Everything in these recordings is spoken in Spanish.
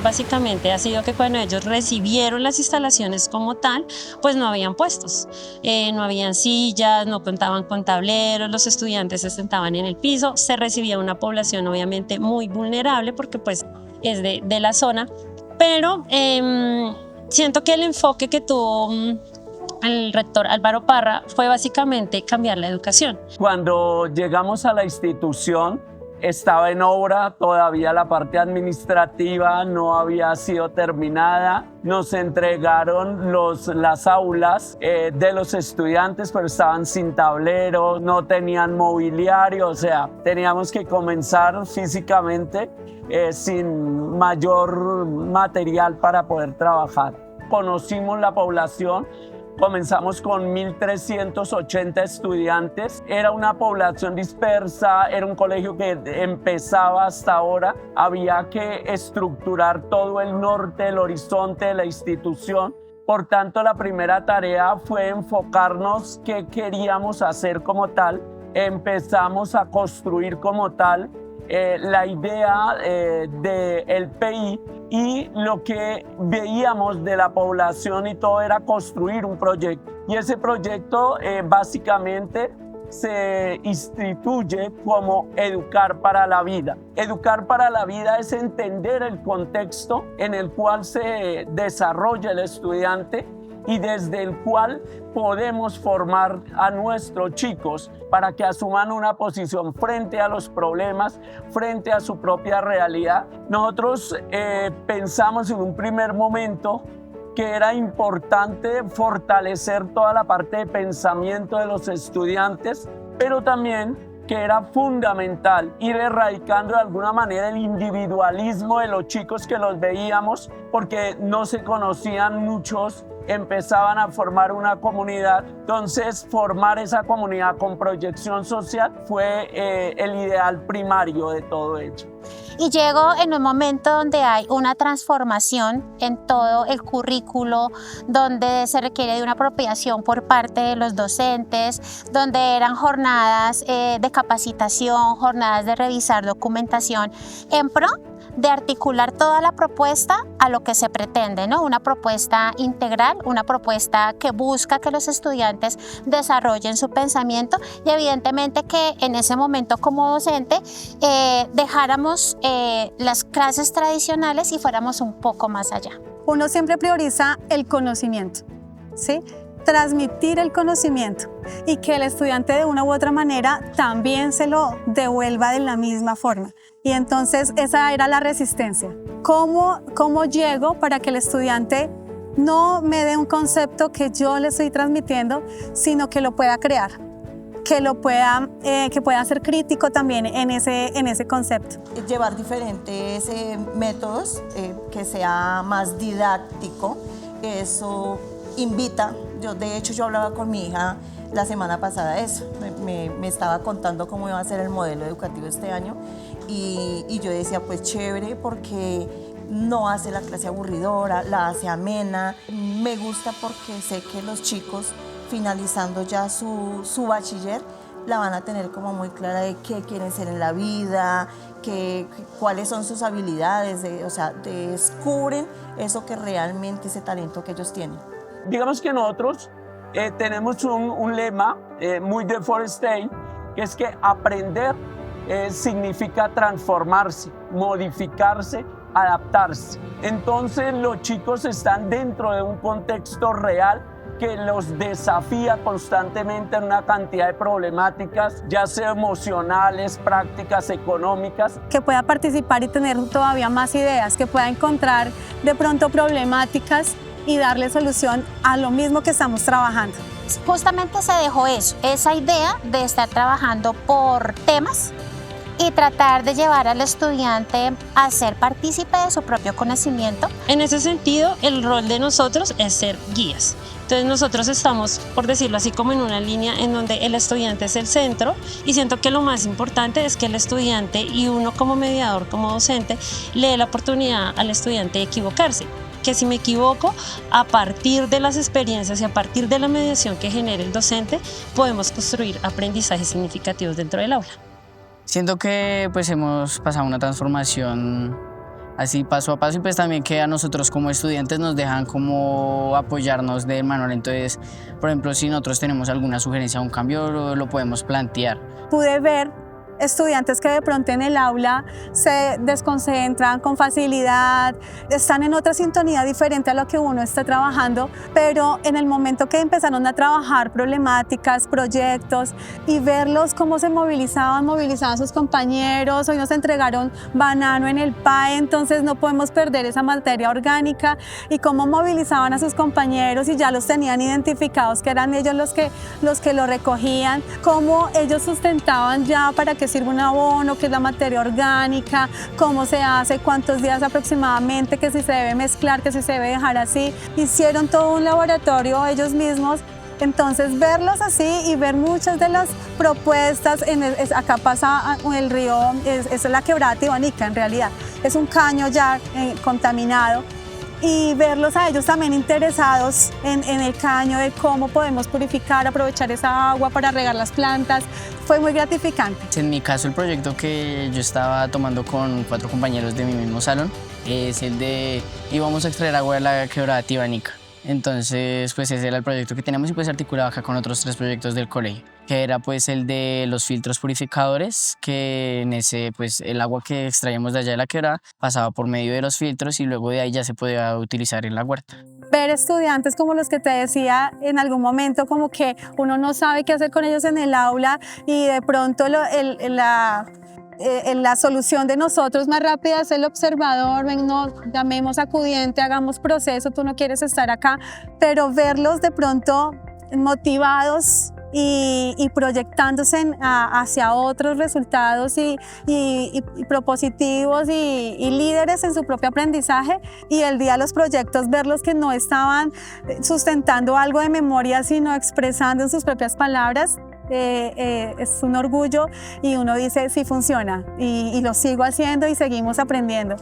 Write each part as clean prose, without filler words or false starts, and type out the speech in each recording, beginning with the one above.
básicamente ha sido que cuando ellos recibieron las instalaciones como tal, pues no habían puestos, no habían sillas, no contaban con tableros, los estudiantes se sentaban en el piso, se recibía una población obviamente muy vulnerable porque pues es de la zona, pero siento que el enfoque que tuvo el rector Álvaro Parra fue básicamente cambiar la educación. Cuando llegamos a la institución, estaba en obra, todavía la parte administrativa no había sido terminada. Nos entregaron las aulas de los estudiantes, pero estaban sin tablero, no tenían mobiliario, o sea, teníamos que comenzar físicamente sin mayor material para poder trabajar. Conocimos la población. Comenzamos con 1.380 estudiantes. Era una población dispersa, era un colegio que empezaba hasta ahora. Había que estructurar todo el norte, el horizonte de la institución. Por tanto, la primera tarea fue enfocarnos qué queríamos hacer como tal. Empezamos a construir como tal la idea del PI, y lo que veíamos de la población y todo era construir un proyecto. Y ese proyecto básicamente se instituye como Educar para la Vida. Educar para la vida es entender el contexto en el cual se desarrolla el estudiante y desde el cual podemos formar a nuestros chicos para que asuman una posición frente a los problemas, frente a su propia realidad. Nosotros pensamos en un primer momento que era importante fortalecer toda la parte de pensamiento de los estudiantes, pero también que era fundamental ir erradicando de alguna manera el individualismo de los chicos que los veíamos, porque no se conocían muchos, empezaban a formar una comunidad. Entonces, formar esa comunidad con proyección social fue el ideal primario de todo ello. Y llego en un momento donde hay una transformación en todo el currículo, donde se requiere de una apropiación por parte de los docentes, donde eran jornadas de capacitación, jornadas de revisar documentación en pro de articular toda la propuesta a lo que se pretende, ¿no? Una propuesta integral, una propuesta que busca que los estudiantes desarrollen su pensamiento y evidentemente que en ese momento como docente dejáramos las clases tradicionales y fuéramos un poco más allá. Uno siempre prioriza el conocimiento, ¿sí? Transmitir el conocimiento y que el estudiante de una u otra manera también se lo devuelva de la misma forma. Y entonces esa era la resistencia. ¿Cómo llego para que el estudiante no me dé un concepto que yo le estoy transmitiendo, sino que lo pueda crear, que pueda ser crítico también en ese concepto? Llevar diferentes métodos, que sea más didáctico, eso invita. De hecho, yo hablaba con mi hija la semana pasada de eso, me estaba contando cómo iba a ser el modelo educativo este año y yo decía, pues chévere, porque no hace la clase aburridora, la hace amena. Me gusta porque sé que los chicos, finalizando ya su bachiller, la van a tener como muy clara de qué quieren ser en la vida, cuáles son sus habilidades, o sea, descubren eso que realmente, ese talento que ellos tienen. Digamos que nosotros tenemos un lema muy de Forest State, que es que aprender significa transformarse, modificarse, adaptarse. Entonces los chicos están dentro de un contexto real que los desafía constantemente en una cantidad de problemáticas, ya sea emocionales, prácticas, económicas. Que pueda participar y tener todavía más ideas, que pueda encontrar de pronto problemáticas y darle solución a lo mismo que estamos trabajando. Justamente se dejó esa idea de estar trabajando por temas y tratar de llevar al estudiante a ser partícipe de su propio conocimiento. En ese sentido, el rol de nosotros es ser guías. Entonces nosotros estamos, por decirlo así, como en una línea en donde el estudiante es el centro, y siento que lo más importante es que el estudiante y uno como mediador, como docente, le dé la oportunidad al estudiante de equivocarse. Que si me equivoco, a partir de las experiencias y a partir de la mediación que genere el docente, podemos construir aprendizajes significativos dentro del aula. Siento que pues hemos pasado una transformación así paso a paso, y pues también que a nosotros como estudiantes nos dejan como apoyarnos del manual. Entonces, por ejemplo, si nosotros tenemos alguna sugerencia o un cambio, lo podemos plantear. Pude ver estudiantes que de pronto en el aula se desconcentran con facilidad, están en otra sintonía diferente a lo que uno está trabajando, pero en el momento que empezaron a trabajar problemáticas, proyectos y verlos cómo se movilizaban a sus compañeros, hoy nos entregaron banano en el PAE, entonces no podemos perder esa materia orgánica, y cómo movilizaban a sus compañeros y ya los tenían identificados, que eran ellos los que lo recogían, cómo ellos sustentaban ya para que sirve un abono, qué es la materia orgánica, cómo se hace, cuántos días aproximadamente, que si se debe mezclar, que si se debe dejar así. Hicieron todo un laboratorio ellos mismos. Entonces verlos así y ver muchas de las propuestas, acá pasa el río, es la quebrada Tibanica en realidad, es un caño ya contaminado, y verlos a ellos también interesados en el caño, de cómo podemos purificar, aprovechar esa agua para regar las plantas, fue muy gratificante. En mi caso, el proyecto que yo estaba tomando con 4 compañeros de mi mismo salón es el de íbamos a extraer agua de la quebrada Tibanica. Entonces, pues ese era el proyecto que teníamos, y pues articulaba acá con otros 3 proyectos del colegio, que era pues el de los filtros purificadores, que en ese pues el agua que extraíamos de allá de la quebrada pasaba por medio de los filtros y luego de ahí ya se podía utilizar en la huerta. Ver estudiantes como los que te decía en algún momento, como que uno no sabe qué hacer con ellos en el aula, y de pronto la solución de nosotros más rápida es el observador, ven, no, llamemos acudiente, hagamos proceso, tú no quieres estar acá, pero verlos de pronto motivados y proyectándose hacia otros resultados y propositivos y líderes en su propio aprendizaje, y el día de los proyectos verlos que no estaban sustentando algo de memoria, sino expresando en sus propias palabras. Es un orgullo, y uno dice sí funciona, y lo sigo haciendo y seguimos aprendiendo.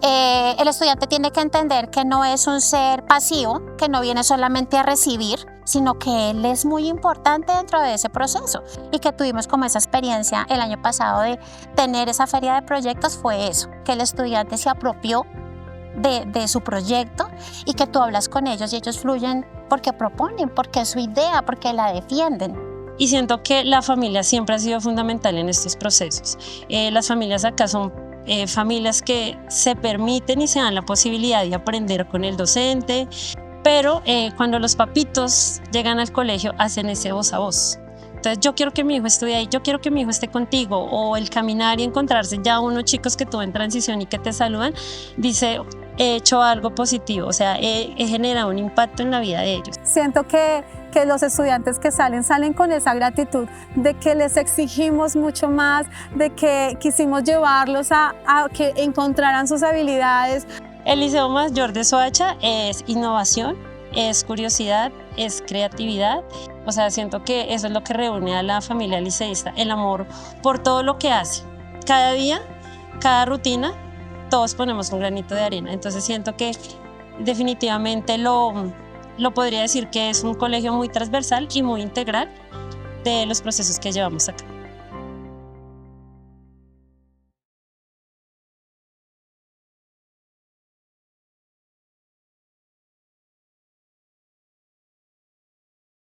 El estudiante tiene que entender que no es un ser pasivo, que no viene solamente a recibir, sino que él es muy importante dentro de ese proceso, y que tuvimos como esa experiencia el año pasado de tener esa feria de proyectos. Fue eso, que el estudiante se apropió de su proyecto, y que tú hablas con ellos y ellos fluyen porque proponen, porque es su idea, porque la defienden. Y siento que la familia siempre ha sido fundamental en estos procesos. Las familias acá son familias que se permiten y se dan la posibilidad de aprender con el docente, pero cuando los papitos llegan al colegio hacen ese voz a voz. Entonces, yo quiero que mi hijo estudie ahí, yo quiero que mi hijo esté contigo, o el caminar y encontrarse ya unos chicos que tú en transición y que te saludan, dice, he hecho algo positivo, o sea, he generado un impacto en la vida de ellos. Siento que los estudiantes que salen con esa gratitud de que les exigimos mucho más, de que quisimos llevarlos a que encontraran sus habilidades. El Liceo Mayor de Soacha es innovación, es curiosidad, es creatividad. O sea, siento que eso es lo que reúne a la familia liceísta, el amor por todo lo que hace. Cada día, cada rutina, todos ponemos un granito de arena. Entonces siento que definitivamente lo podría decir que es un colegio muy transversal y muy integral de los procesos que llevamos acá.